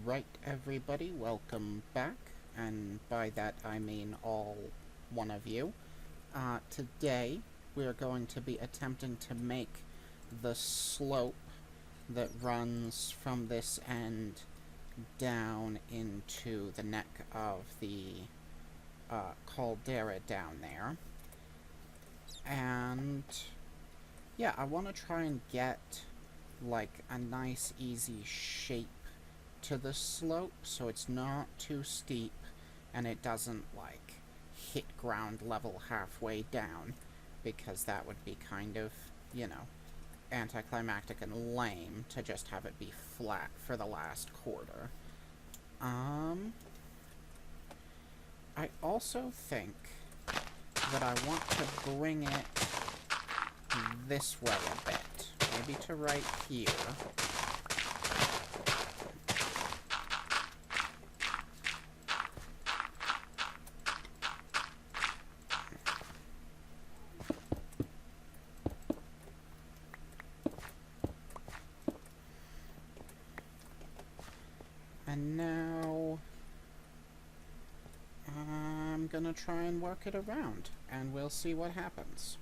Alright, everybody, welcome back, and by that I mean all one of you. Today, we're going to be attempting to make the slope that runs from this end down into the neck of the caldera down there. And yeah, I want to try and get like a nice easy shape to the slope so it's not too steep and it doesn't like hit ground level halfway down, because that would be kind of, you know, anticlimactic and lame to just have it be flat for the last quarter. I also think that I want to bring it this way a bit, maybe to right here. And now I'm gonna try and work it around, and we'll see what happens.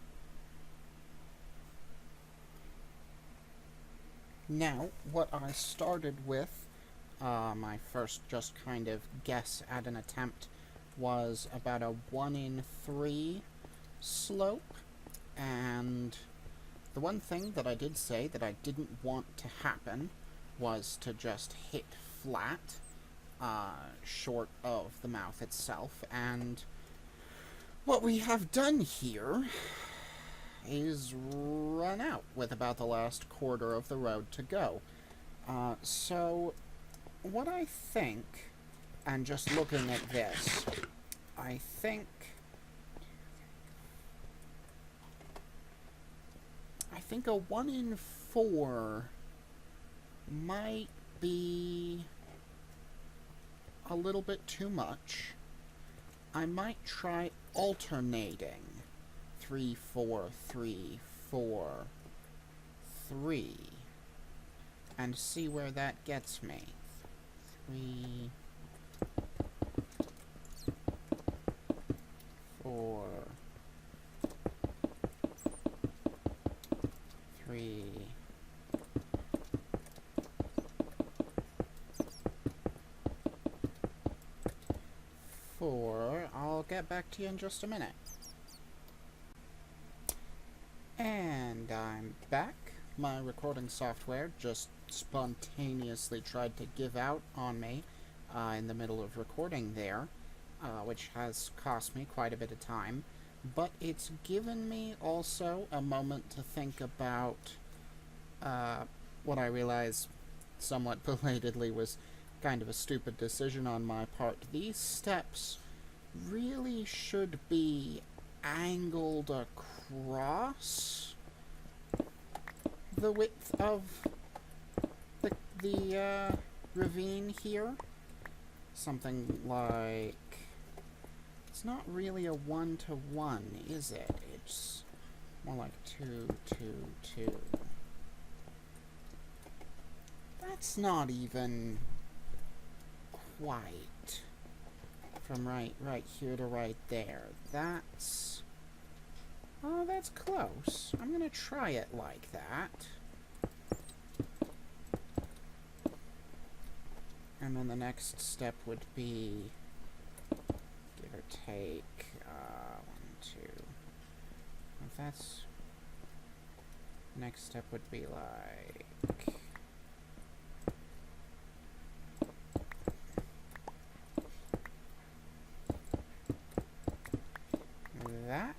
Now, what I started with, my first just kind of guess at an attempt, was about a 1 in 3 slope, and the one thing that I did say that I didn't want to happen was to just hit flat, short of the mouth itself, and what we have done here is run out with about the last quarter of the road to go. So what I think, and just looking at this, I think a 1 in 4 might be a little bit too much. I might try alternating 3, 4, 3, 4, 3, and see where that gets me. 3, 4, 3, 4. I'll get back to you in just a minute. And I'm back. My recording software just spontaneously tried to give out on me in the middle of recording there, which has cost me quite a bit of time. But it's given me also a moment to think about what I realize somewhat belatedly was kind of a stupid decision on my part. These steps really should be angled across the width of the ravine here. Something like... It's not really a 1-to-1, is it? It's more like 2, 2, 2. That's not even quite from right here to right there. That's... Oh, that's close. I'm gonna try it like that. And then the next step would be, give or take, 1, 2. If that's... Next step would be like... that.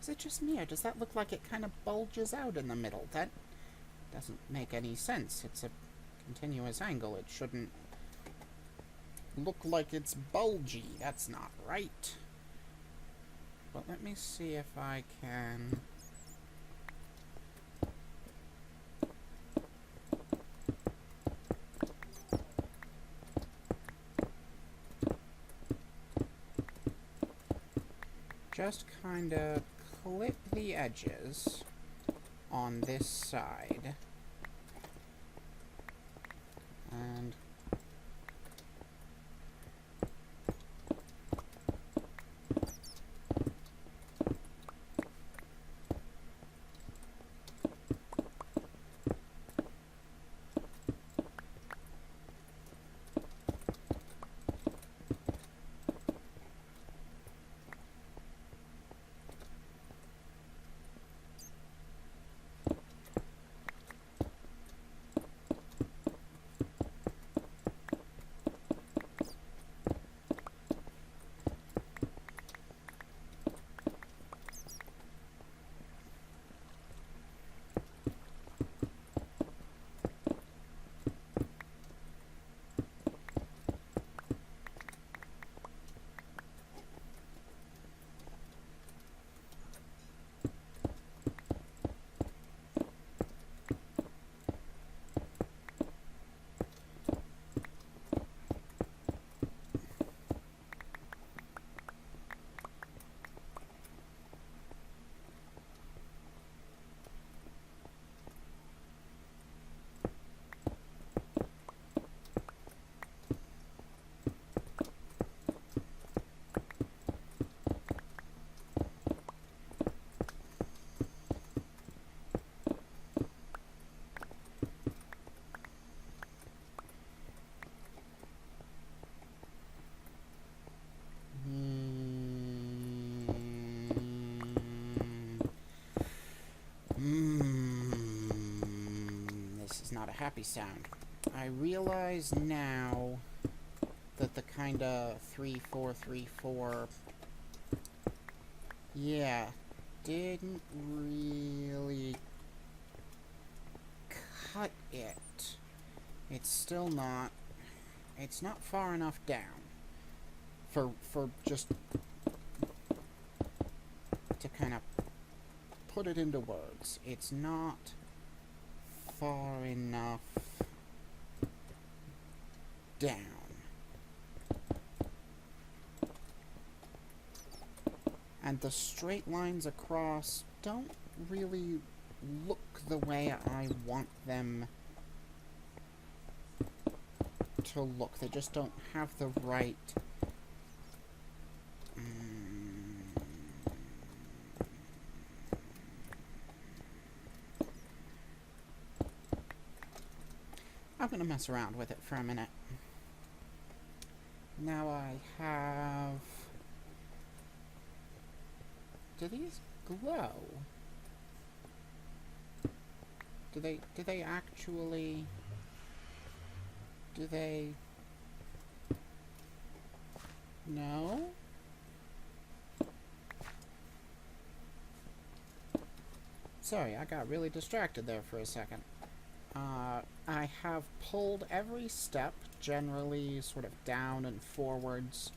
Is it just me, or does that look like it kind of bulges out in the middle? That doesn't make any sense. It's a continuous angle. It shouldn't look like it's bulgy. That's not right. But let me see if I can... just kind of clip the edges on this side. And this is not a happy sound. I realize now that the kinda 3-4-3-4, yeah, didn't really cut it. It's still not, it's not far enough down for just to kind of put it into words. It's not far enough down. And the straight lines across don't really look the way I want them to look. They just don't have the right I'm gonna mess around with it for a minute. Now I have... Do these glow? Do they actually... Do they... No? Sorry, I got really distracted there for a second. I have pulled every step, generally sort of down and forwards.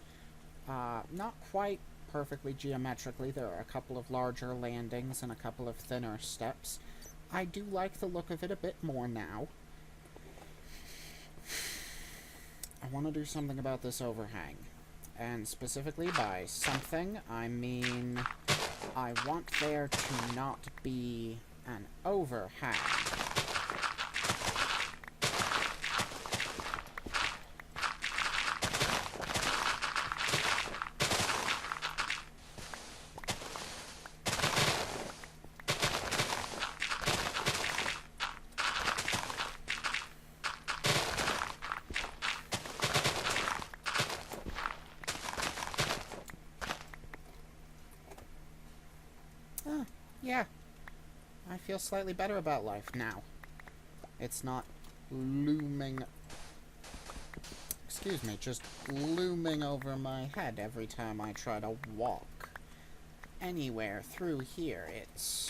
Not quite perfectly geometrically. There are a couple of larger landings and a couple of thinner steps. I do like the look of it a bit more now. I want to do something about this overhang. And specifically by something, I mean I want there to not be an overhang. Yeah, I feel slightly better about life now. It's not looming... Excuse me, just looming over my head every time I try to walk anywhere through here. It's...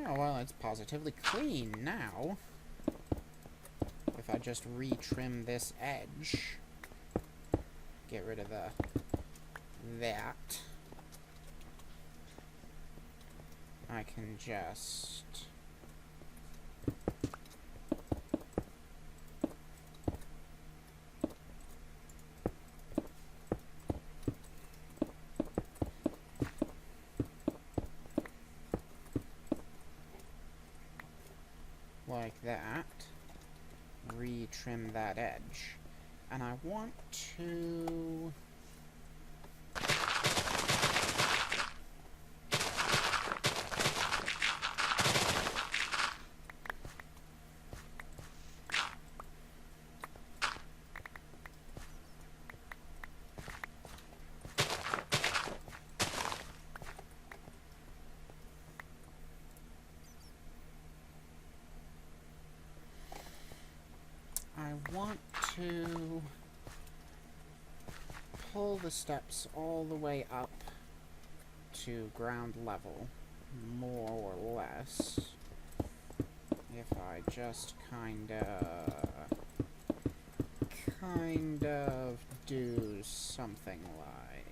Oh, well, it's positively clean now. If I just retrim this edge, get rid of that. I can just... that edge. And I want to... I want to pull the steps all the way up to ground level, more or less. If I just kind of do something like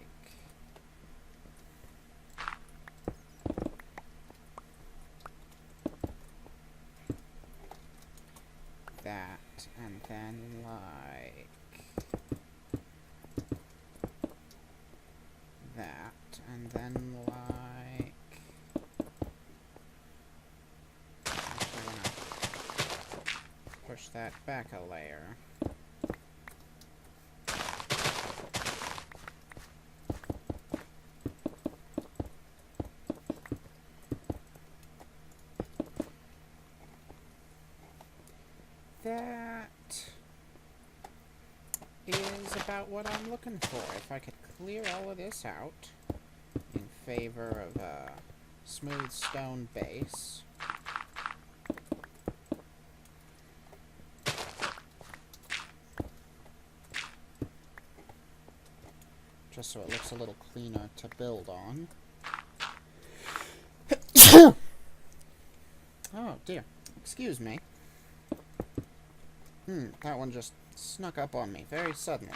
that, and then like that, and then like... Actually, I'm gonna push that back a layer. That is about what I'm looking for. If I could clear all of this out in favor of a smooth stone base. Just so it looks a little cleaner to build on. Oh dear, excuse me. That one just snuck up on me very suddenly.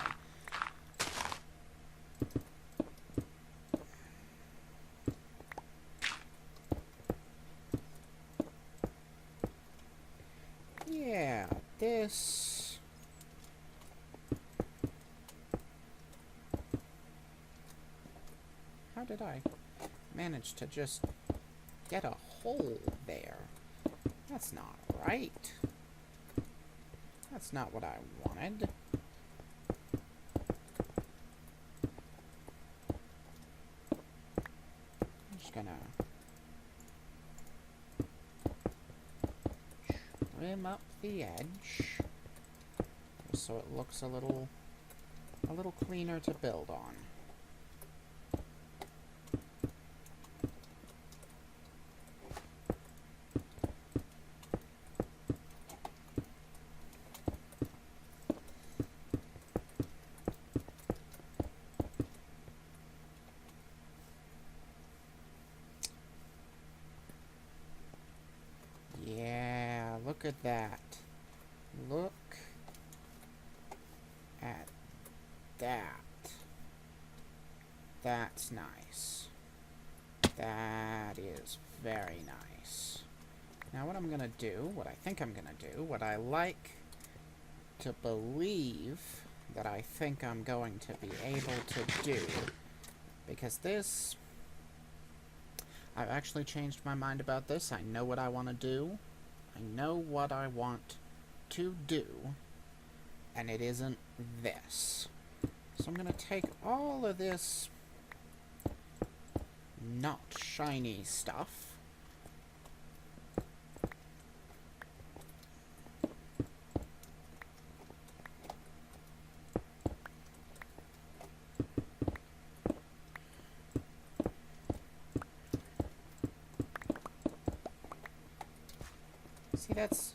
Yeah, this... How did I manage to just get a hole there? That's not right. That's not what I wanted. I'm just gonna trim up the edge just so it looks a little cleaner to build on. Look at that. Look at that. That's nice. That is very nice. Now what I'm gonna do, what I think I'm gonna do, what I like to believe that I think I'm going to be able to do, because this... I've actually changed my mind about this. I know what I want to do. I know what I want to do, and it isn't this. So I'm going to take all of this not shiny stuff, see, that's...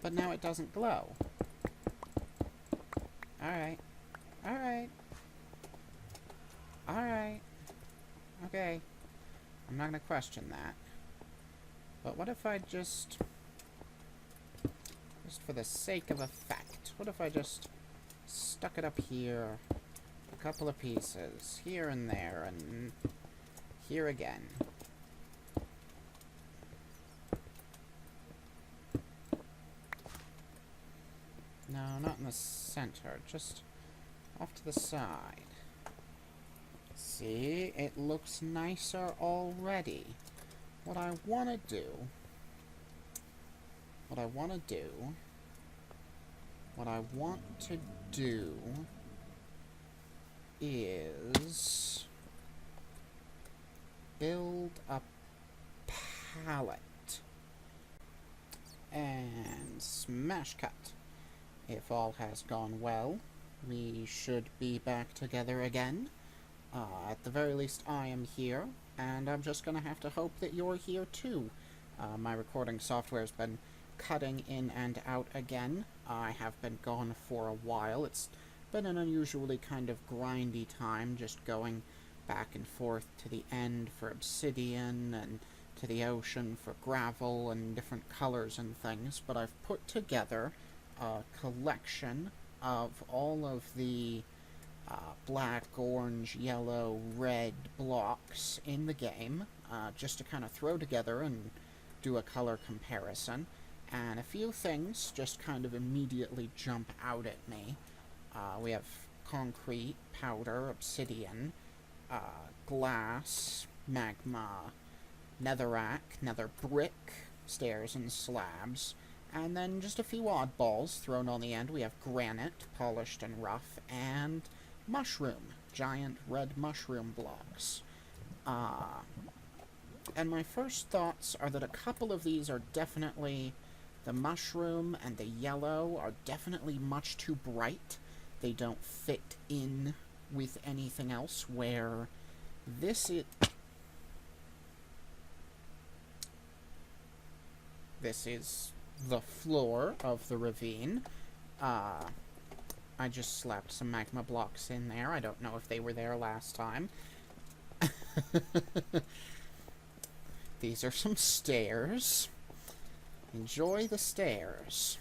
But now it doesn't glow. Alright. Alright. Alright. Okay. I'm not gonna question that. But what if I just for the sake of effect, what if I just stuck it up here, a couple of pieces, here and there, and here again. No, not in the center, just off to the side. See, it looks nicer already. What I want to do what I want to do is build a palette. And smash cut. If all has gone well, we should be back together again. At the very least, I am here, and I'm just gonna have to hope that you're here too. My recording software's been cutting in and out again. I have been gone for a while. It's been an unusually kind of grindy time, just going back and forth to the end for obsidian, and to the ocean for gravel and different colors and things, but I've put together a collection of all of the black, orange, yellow, red blocks in the game, just to kind of throw together and do a color comparison. And a few things just kind of immediately jump out at me. We have concrete, powder, obsidian, glass, magma, netherrack, nether brick, stairs and slabs, and then just a few oddballs thrown on the end. We have granite, polished and rough, and mushroom, giant red mushroom blocks. And my first thoughts are that a couple of these are definitely, the mushroom and the yellow are definitely much too bright. They don't fit in with anything else, where this is the floor of the ravine. I just slapped some magma blocks in there. I don't know if they were there last time. These are some stairs. Enjoy the stairs.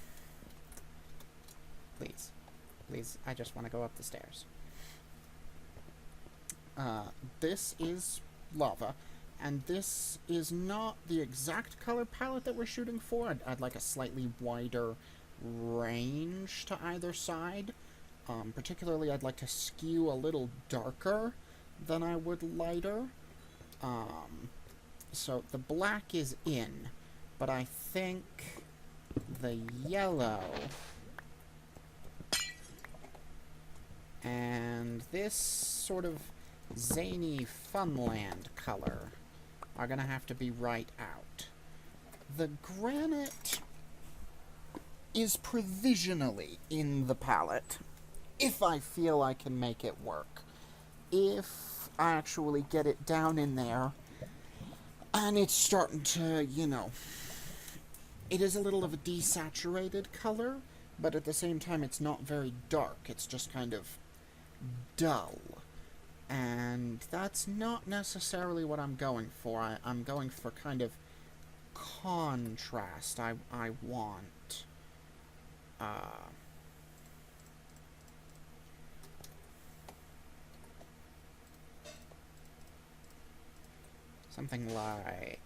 Please. Please, I just want to go up the stairs. This is lava. And this is not the exact color palette that we're shooting for. I'd like a slightly wider range to either side. Particularly, I'd like to skew a little darker than I would lighter. So the black is in, but I think the yellow and this sort of zany Funland color are gonna have to be right out. The granite is provisionally in the palette, if I feel I can make it work. If I actually get it down in there, and it's starting to, you know, it is a little of a desaturated color, but at the same time it's not very dark, it's just kind of dull. And that's not necessarily what I'm going for. I'm going for kind of contrast. I want something like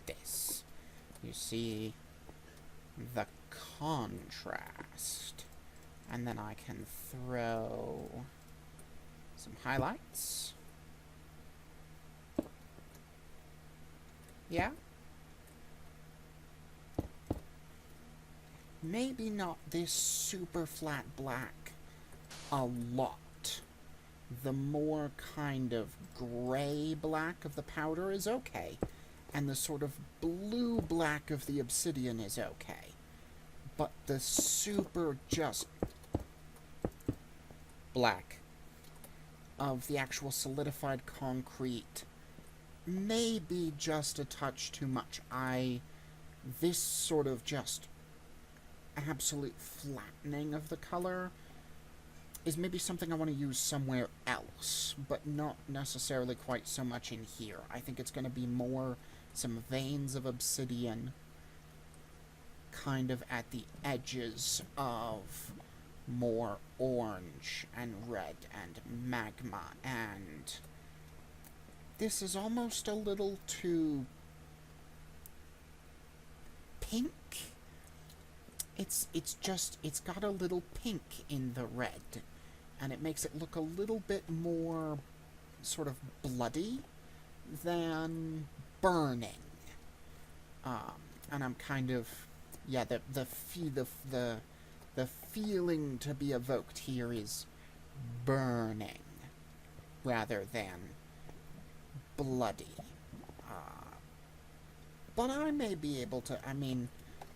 this. You see the contrast. And then I can throw some highlights. Yeah? Maybe not this super flat black a lot. The more kind of gray black of the powder is okay. And the sort of blue black of the obsidian is okay. But the super just black of the actual solidified concrete may be just a touch too much. This sort of just absolute flattening of the color is maybe something I want to use somewhere else, but not necessarily quite so much in here. I think it's going to be more some veins of obsidian kind of at the edges of more orange and red and magma, and this is almost a little too pink. It's got a little pink in the red, and it makes it look a little bit more sort of bloody than burning. And I'm kind of, yeah, the feeling to be evoked here is burning rather than bloody. But I may be able to, I mean,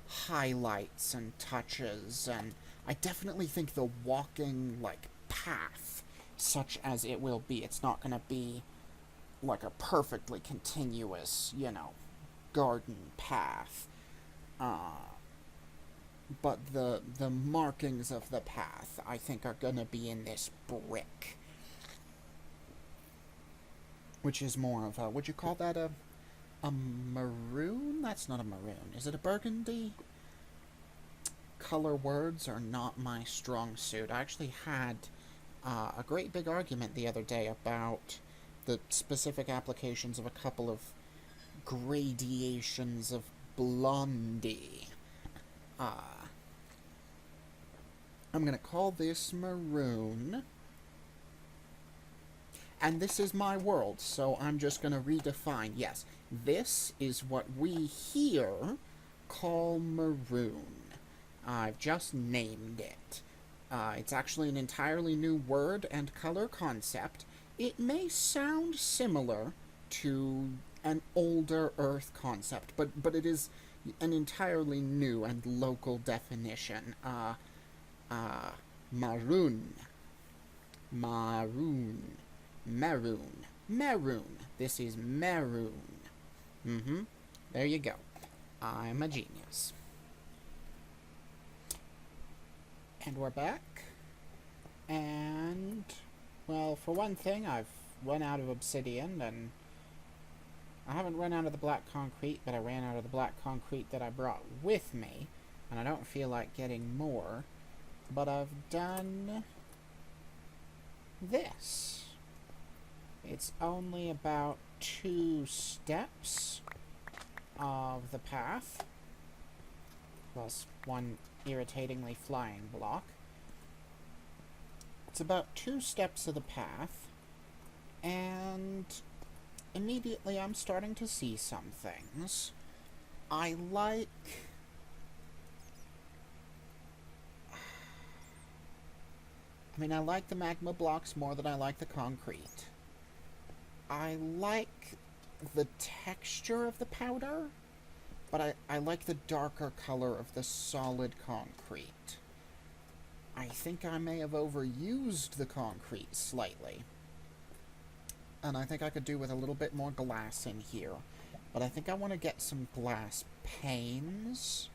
highlights and touches, and I definitely think the walking, like, path, such as it will be, it's not going to be like a perfectly continuous, garden path. But the markings of the path, I think, are going to be in this brick. Which is more of a, would you call that a maroon? That's not a maroon. Is it a burgundy? Color words are not my strong suit. I actually had a great big argument the other day about the specific applications of a couple of gradations of blondie. I'm going to call this maroon. And this is my world, so I'm just going to redefine. Yes, this is what we here call maroon. I've just named it. It's actually an entirely new word and color concept. It may sound similar to an older Earth concept, but it is an entirely new and local definition. Maroon. Maroon. Maroon. Maroon. This is maroon. There you go. I'm a genius. And we're back. And, well, for one thing, I've run out of obsidian, and I haven't run out of the black concrete, but I ran out of the black concrete that I brought with me, and I don't feel like getting more. But I've done this. It's only about 2 steps of the path, plus one irritatingly flying block. It's about 2 steps of the path, and immediately I'm starting to see some things. I like the magma blocks more than I like the concrete. I like the texture of the powder, but I like the darker color of the solid concrete. I think I may have overused the concrete slightly. And I think I could do with a little bit more glass in here. But I think I want to get some glass panes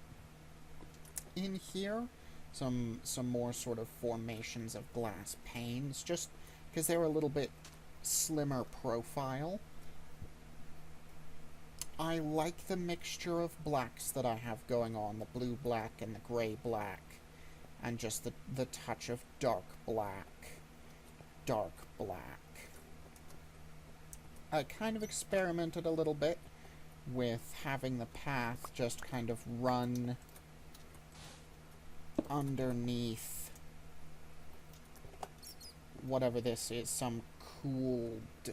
in here. Some more sort of formations of glass panes, just because they're a little bit slimmer profile. I like the mixture of blacks that I have going on, the blue black and the gray black, and just the touch of dark black. Dark black. I kind of experimented a little bit with having the path just kind of run underneath whatever this is, some cooled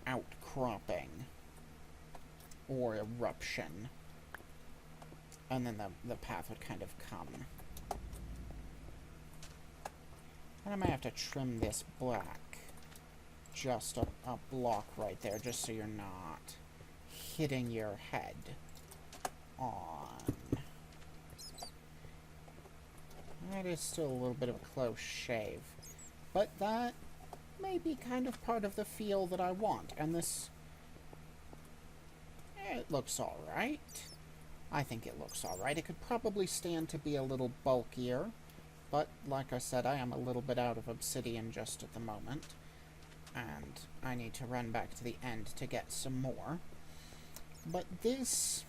outcropping or eruption, and then the path would kind of come. And I might have to trim this black just a block right there, just so you're not hitting your head on. That is still a little bit of a close shave, but that may be kind of part of the feel that I want, and this, it looks alright. I think it looks alright. It could probably stand to be a little bulkier, but like I said, I am a little bit out of obsidian just at the moment, and I need to run back to the end to get some more. But this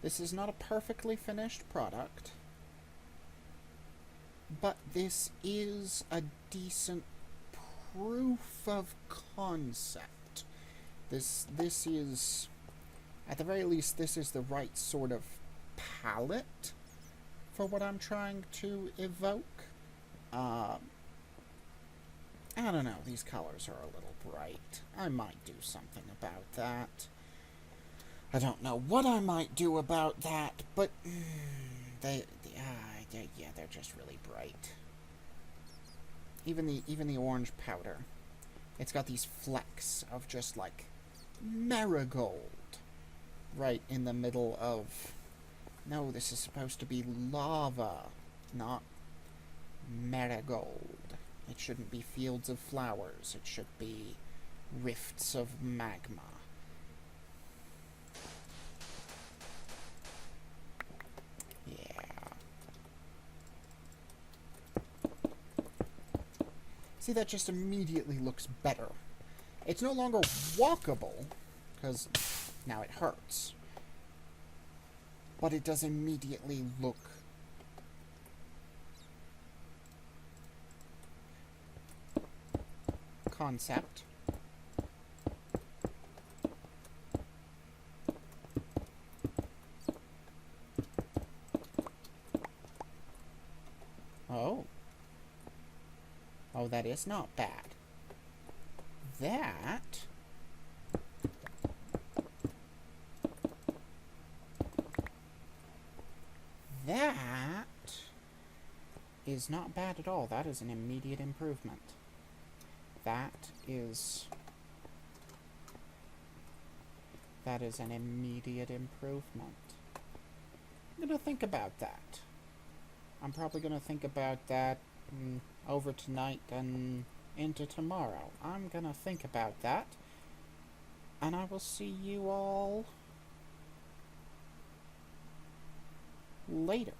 is not a perfectly finished product, but this is a decent proof of concept. This is, at the very least, this is the right sort of palette for what I'm trying to evoke. I don't know, these colors are a little bright. I might do something about that. I don't know what I might do about that, but yeah, they're just really bright. Even the orange powder, it's got these flecks of just like marigold right in the middle of. No, this is supposed to be lava, not marigold. It shouldn't be fields of flowers. It should be rifts of magma. Yeah. See, that just immediately looks better. It's no longer walkable, because now it hurts. But it does immediately look concept. Oh. Oh, that is not bad. That is not bad at all. That is an immediate improvement. That is an immediate improvement. I'm gonna think about that. I'm probably gonna think about that over tonight and into tomorrow. I'm gonna think about that. And I will see you all later.